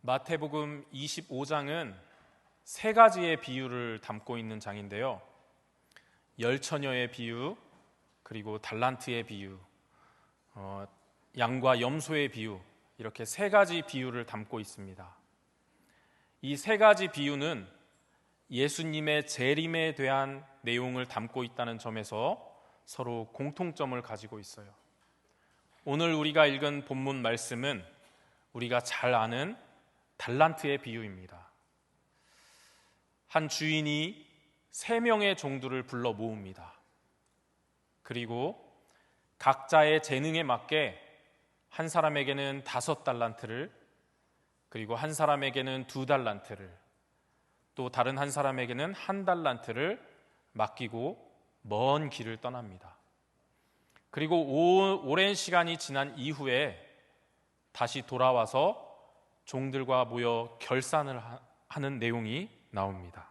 마태복음 25장은 세 가지의 비유를 담고 있는 장인데요. 열처녀의 비유, 그리고 달란트의 비유, 양과 염소의 비유, 이렇게 세 가지 비유를 담고 있습니다. 이 세 가지 비유는 예수님의 재림에 대한 내용을 담고 있다는 점에서 서로 공통점을 가지고 있어요. 오늘 우리가 읽은 본문 말씀은 우리가 잘 아는 달란트의 비유입니다. 한 주인이 3명의 종들을 불러 모읍니다. 그리고 각자의 재능에 맞게 한 사람에게는 5달란트를, 그리고 한 사람에게는 2달란트를, 또 다른 한 사람에게는 1달란트를 맡기고 먼 길을 떠납니다. 그리고 오랜 시간이 지난 이후에 다시 돌아와서 종들과 모여 결산을 하는 내용이 나옵니다.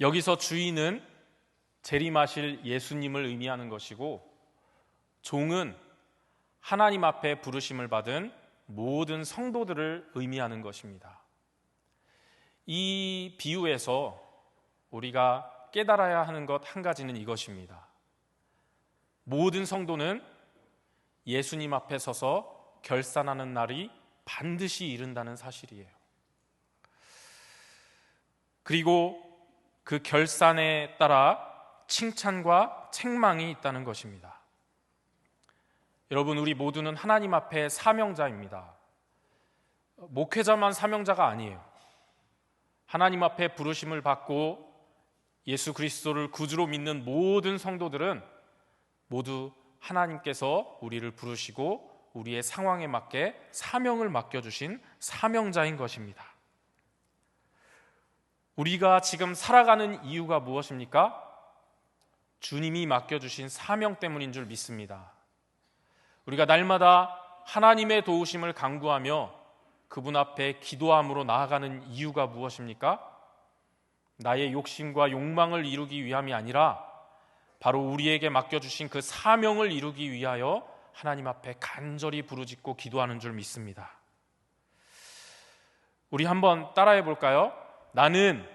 여기서 주인은 재림하실 예수님을 의미하는 것이고, 종은 하나님 앞에 부르심을 받은 모든 성도들을 의미하는 것입니다. 이 비유에서 우리가 깨달아야 하는 것 한 가지는 이것입니다. 모든 성도는 예수님 앞에 서서 결산하는 날이 반드시 이른다는 사실이에요. 그리고 그 결산에 따라 칭찬과 책망이 있다는 것입니다. 여러분, 우리 모두는 하나님 앞에 사명자입니다. 목회자만 사명자가 아니에요. 하나님 앞에 부르심을 받고 예수 그리스도를 구주로 믿는 모든 성도들은 모두 하나님께서 우리를 부르시고 우리의 상황에 맞게 사명을 맡겨주신 사명자인 것입니다. 우리가 지금 살아가는 이유가 무엇입니까? 주님이 맡겨주신 사명 때문인 줄 믿습니다. 우리가 날마다 하나님의 도우심을 간구하며 그분 앞에 기도함으로 나아가는 이유가 무엇입니까? 나의 욕심과 욕망을 이루기 위함이 아니라 바로 우리에게 맡겨주신 그 사명을 이루기 위하여 하나님 앞에 간절히 부르짖고 기도하는 줄 믿습니다. 우리 한번 따라해 볼까요? 나는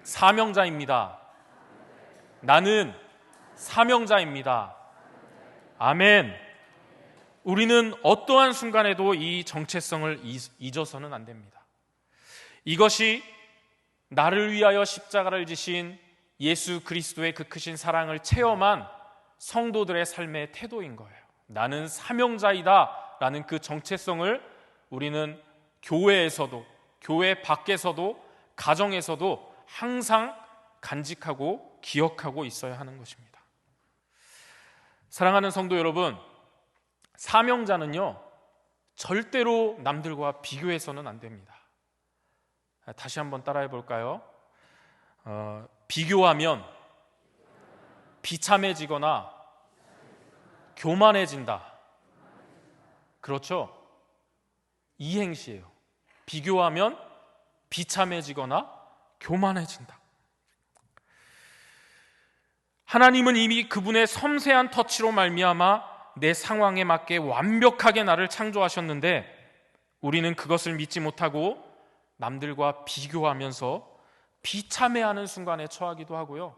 사명자입니다. 나는 사명자입니다. 아멘. 우리는 어떠한 순간에도 이 정체성을 잊어서는 안 됩니다. 이것이 나를 위하여 십자가를 지신 예수 그리스도의 그 크신 사랑을 체험한 성도들의 삶의 태도인 거예요. 나는 사명자이다 라는 그 정체성을 우리는 교회에서도, 교회 밖에서도, 가정에서도 항상 간직하고 기억하고 있어야 하는 것입니다. 사랑하는 성도 여러분, 사명자는요 절대로 남들과 비교해서는 안 됩니다. 다시 한번 따라해 볼까요? 비교하면 비참해지거나 교만해진다. 그렇죠? 이행시예요. 비교하면 비참해지거나 교만해진다. 하나님은 이미 그분의 섬세한 터치로 말미암아 내 상황에 맞게 완벽하게 나를 창조하셨는데 우리는 그것을 믿지 못하고 남들과 비교하면서 비참해하는 순간에 처하기도 하고요.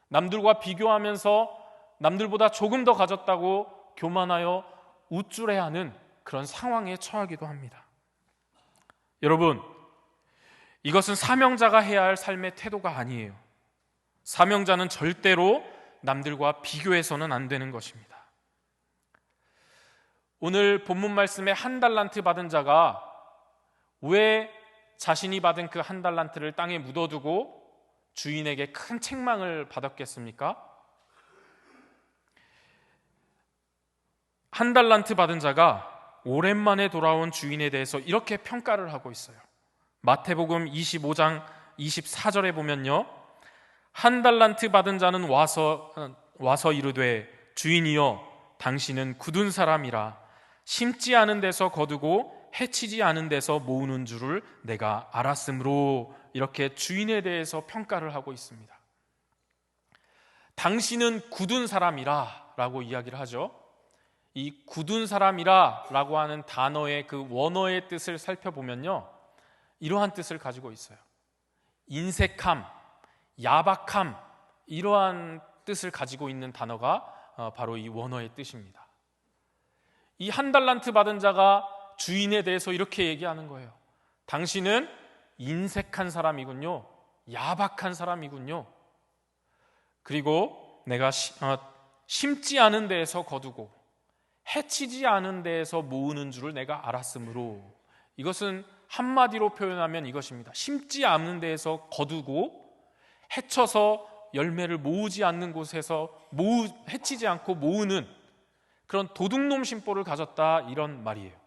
남들과 비교하면서 남들보다 조금 더 가졌다고 교만하여 우쭐해하는 그런 상황에 처하기도 합니다. 여러분, 이것은 사명자가 해야 할 삶의 태도가 아니에요. 사명자는 절대로 남들과 비교해서는 안 되는 것입니다. 오늘 본문 말씀에 1달란트 받은 자가 왜 자신이 받은 그 1달란트를 땅에 묻어두고 주인에게 큰 책망을 받았겠습니까? 1달란트 받은 자가 오랜만에 돌아온 주인에 대해서 이렇게 평가를 하고 있어요. 마태복음 25장 24절에 보면요, 1달란트 받은 자는 와서 이르되 주인이여 당신은 굳은 사람이라 심지 않은 데서 거두고 해치지 않은 데서 모으는 줄을 내가 알았으므로, 이렇게 주인에 대해서 평가를 하고 있습니다. 당신은 굳은 사람이라 라고 이야기를 하죠. 이 굳은 사람이라 라고 하는 단어의 그 원어의 뜻을 살펴보면요, 이러한 뜻을 가지고 있어요. 인색함, 야박함, 이러한 뜻을 가지고 있는 단어가 바로 이 원어의 뜻입니다. 이 한 달란트 받은 자가 주인에 대해서 이렇게 얘기하는 거예요. 당신은 인색한 사람이군요, 야박한 사람이군요. 그리고 내가 심지 않은 데에서 거두고 해치지 않은 데에서 모으는 줄을 내가 알았으므로, 이것은 한마디로 표현하면 이것입니다. 심지 않는 데에서 거두고 해쳐서 열매를 모으지 않는 곳에서 해치지 않고 모으는 그런 도둑놈 심보를 가졌다, 이런 말이에요.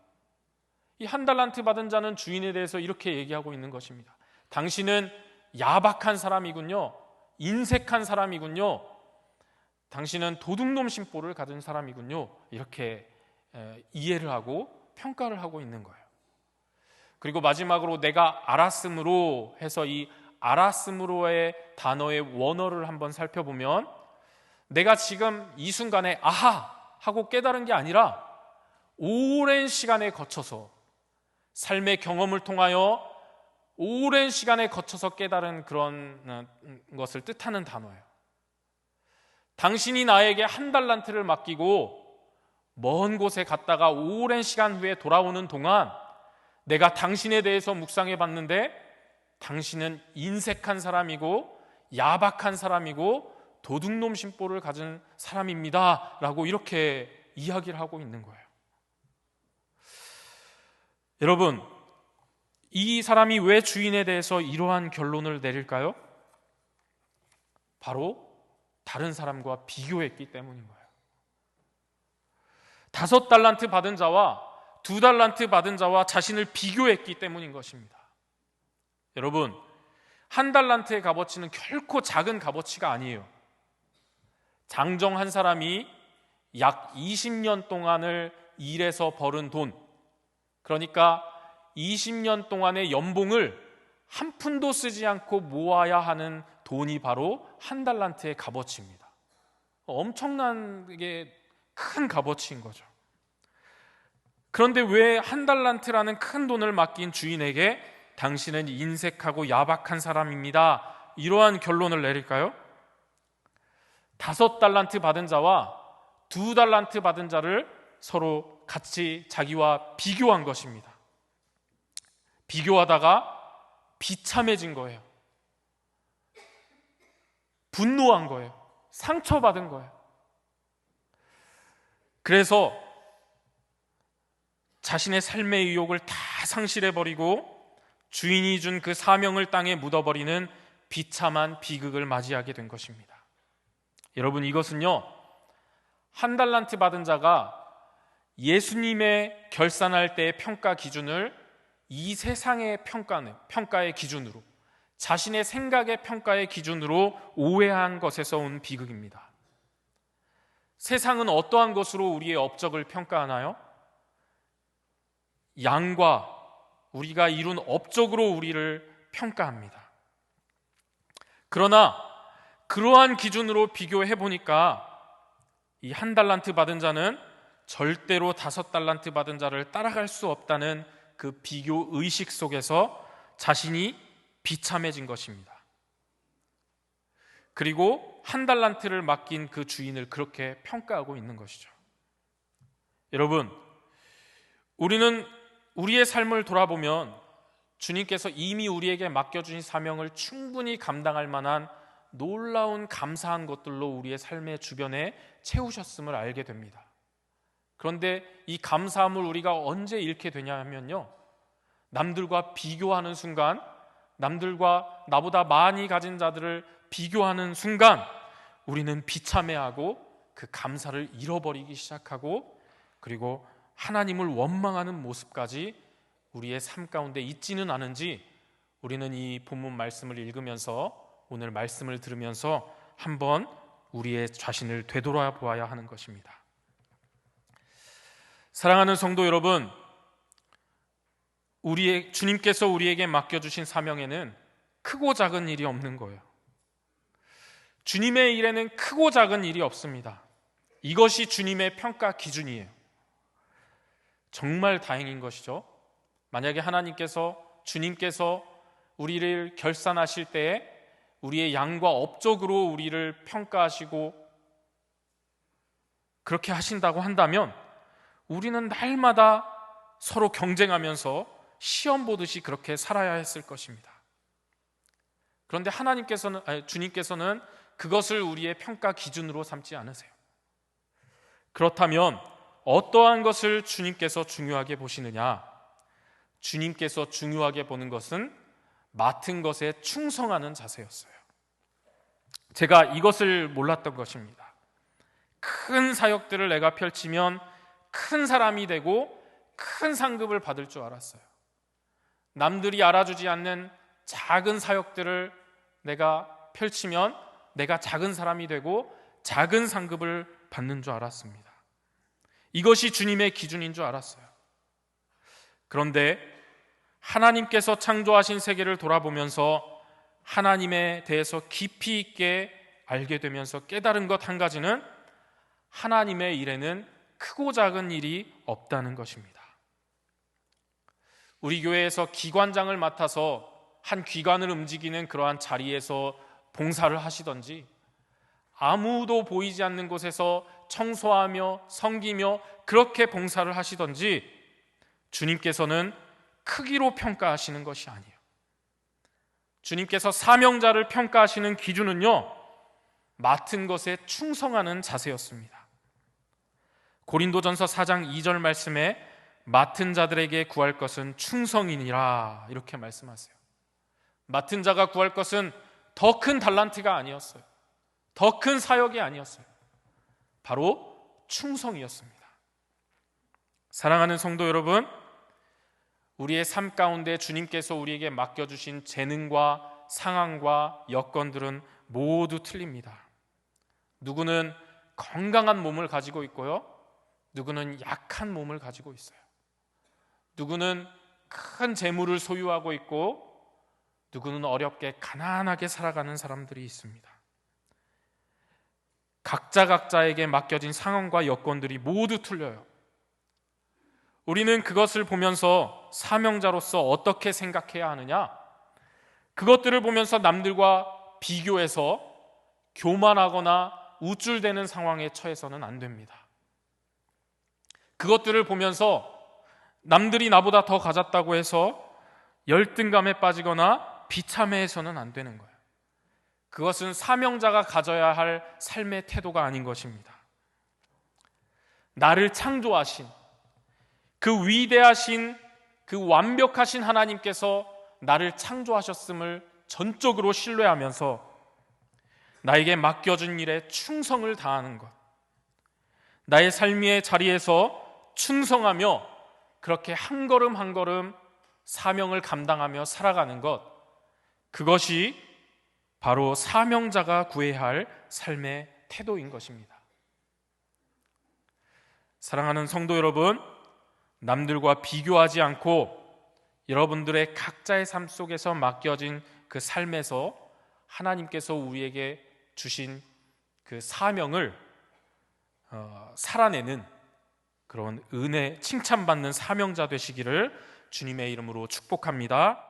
이 한 달란트 받은 자는 주인에 대해서 이렇게 얘기하고 있는 것입니다. 당신은 야박한 사람이군요, 인색한 사람이군요, 당신은 도둑놈 심보를 가진 사람이군요, 이렇게 이해를 하고 평가를 하고 있는 거예요. 그리고 마지막으로 내가 알았으므로 해서 이 알았으므로의 단어의 원어를 한번 살펴보면, 내가 지금 이 순간에 아하 하고 깨달은 게 아니라 오랜 시간에 거쳐서, 삶의 경험을 통하여 오랜 시간에 거쳐서 깨달은 그런 것을 뜻하는 단어예요. 당신이 나에게 한 달란트를 맡기고 먼 곳에 갔다가 오랜 시간 후에 돌아오는 동안 내가 당신에 대해서 묵상해 봤는데, 당신은 인색한 사람이고 야박한 사람이고 도둑놈 심보를 가진 사람입니다 라고 이렇게 이야기를 하고 있는 거예요. 여러분, 이 사람이 왜 주인에 대해서 이러한 결론을 내릴까요? 바로 다른 사람과 비교했기 때문인 거예요. 5달란트 받은 자와 2달란트 받은 자와 자신을 비교했기 때문인 것입니다. 여러분, 1달란트의 값어치는 결코 작은 값어치가 아니에요. 장정 한 사람이 약 20년 동안을 일해서 벌은 돈, 그러니까 20년 동안의 연봉을 한 푼도 쓰지 않고 모아야 하는 돈이 바로 1달란트의 값어치입니다. 엄청나게 큰 값어치인 거죠. 그런데 왜 1달란트라는 큰 돈을 맡긴 주인에게 당신은 인색하고 야박한 사람입니다, 이러한 결론을 내릴까요? 5달란트 받은 자와 2달란트 받은 자를 서로 같이 자기와 비교한 것입니다. 비교하다가 비참해진 거예요. 분노한 거예요. 상처받은 거예요. 그래서 자신의 삶의 의욕을 다 상실해버리고 주인이 준 그 사명을 땅에 묻어버리는 비참한 비극을 맞이하게 된 것입니다. 여러분, 이것은요, 1달란트 받은 자가 예수님의 결산할 때의 평가 기준을 이 세상의 평가의 기준으로, 자신의 생각의 평가의 기준으로 오해한 것에서 온 비극입니다. 세상은 어떠한 것으로 우리의 업적을 평가하나요? 양과 우리가 이룬 업적으로 우리를 평가합니다. 그러나 그러한 기준으로 비교해 보니까 이 1달란트 받은 자는 절대로 5달란트 받은 자를 따라갈 수 없다는 그 비교 의식 속에서 자신이 비참해진 것입니다. 그리고 1달란트를 맡긴 그 주인을 그렇게 평가하고 있는 것이죠. 여러분, 우리는 우리의 삶을 돌아보면 주님께서 이미 우리에게 맡겨주신 사명을 충분히 감당할 만한 놀라운 감사한 것들로 우리의 삶의 주변에 채우셨음을 알게 됩니다. 그런데 이 감사함을 우리가 언제 잃게 되냐 하면요, 남들과 비교하는 순간, 남들과 나보다 많이 가진 자들을 비교하는 순간 우리는 비참해하고 그 감사를 잃어버리기 시작하고, 그리고 하나님을 원망하는 모습까지 우리의 삶 가운데 있지는 않은지, 우리는 이 본문 말씀을 읽으면서, 오늘 말씀을 들으면서 한번 우리의 자신을 되돌아보아야 하는 것입니다. 사랑하는 성도 여러분, 주님께서 우리에게 맡겨주신 사명에는 크고 작은 일이 없는 거예요. 주님의 일에는 크고 작은 일이 없습니다. 이것이 주님의 평가 기준이에요. 정말 다행인 것이죠. 만약에 하나님께서, 주님께서 우리를 결산하실 때에 우리의 양과 업적으로 우리를 평가하시고 그렇게 하신다고 한다면 우리는 날마다 서로 경쟁하면서 시험 보듯이 그렇게 살아야 했을 것입니다. 그런데 주님께서는 그것을 우리의 평가 기준으로 삼지 않으세요. 그렇다면 어떠한 것을 주님께서 중요하게 보시느냐? 주님께서 중요하게 보는 것은 맡은 것에 충성하는 자세였어요. 제가 이것을 몰랐던 것입니다. 큰 사역들을 내가 펼치면 큰 사람이 되고 큰 상급을 받을 줄 알았어요. 남들이 알아주지 않는 작은 사역들을 내가 펼치면 내가 작은 사람이 되고 작은 상급을 받는 줄 알았습니다. 이것이 주님의 기준인 줄 알았어요. 그런데 하나님께서 창조하신 세계를 돌아보면서 하나님에 대해서 깊이 있게 알게 되면서 깨달은 것 한 가지는 하나님의 일에는 크고 작은 일이 없다는 것입니다. 우리 교회에서 기관장을 맡아서 한 기관을 움직이는 그러한 자리에서 봉사를 하시던지, 아무도 보이지 않는 곳에서 청소하며 섬기며 그렇게 봉사를 하시던지, 주님께서는 크기로 평가하시는 것이 아니에요. 주님께서 사명자를 평가하시는 기준은요, 맡은 것에 충성하는 자세였습니다. 고린도전서 4장 2절 말씀에 맡은 자들에게 구할 것은 충성이니라 이렇게 말씀하세요. 맡은 자가 구할 것은 더 큰 달란트가 아니었어요. 더 큰 사역이 아니었어요. 바로 충성이었습니다. 사랑하는 성도 여러분, 우리의 삶 가운데 주님께서 우리에게 맡겨주신 재능과 상황과 여건들은 모두 틀립니다. 누구는 건강한 몸을 가지고 있고요, 누구는 약한 몸을 가지고 있어요. 누구는 큰 재물을 소유하고 있고 누구는 어렵게 가난하게 살아가는 사람들이 있습니다. 각자에게 맡겨진 상황과 여건들이 모두 틀려요. 우리는 그것을 보면서 사명자로서 어떻게 생각해야 하느냐? 그것들을 보면서 남들과 비교해서 교만하거나 우쭐대는 상황에 처해서는 안 됩니다. 그것들을 보면서 남들이 나보다 더 가졌다고 해서 열등감에 빠지거나 비참해해서는 안 되는 거예요. 그것은 사명자가 가져야 할 삶의 태도가 아닌 것입니다. 나를 창조하신 그 위대하신 그 완벽하신 하나님께서 나를 창조하셨음을 전적으로 신뢰하면서 나에게 맡겨준 일에 충성을 다하는 것, 나의 삶의 자리에서 충성하며 그렇게 한 걸음 한 걸음 사명을 감당하며 살아가는 것, 그것이 바로 사명자가 구해야 할 삶의 태도인 것입니다. 사랑하는 성도 여러분, 남들과 비교하지 않고 여러분들의 각자의 삶 속에서 맡겨진 그 삶에서 하나님께서 우리에게 주신 그 사명을 살아내는 그런 은혜, 칭찬받는 사명자 되시기를 주님의 이름으로 축복합니다.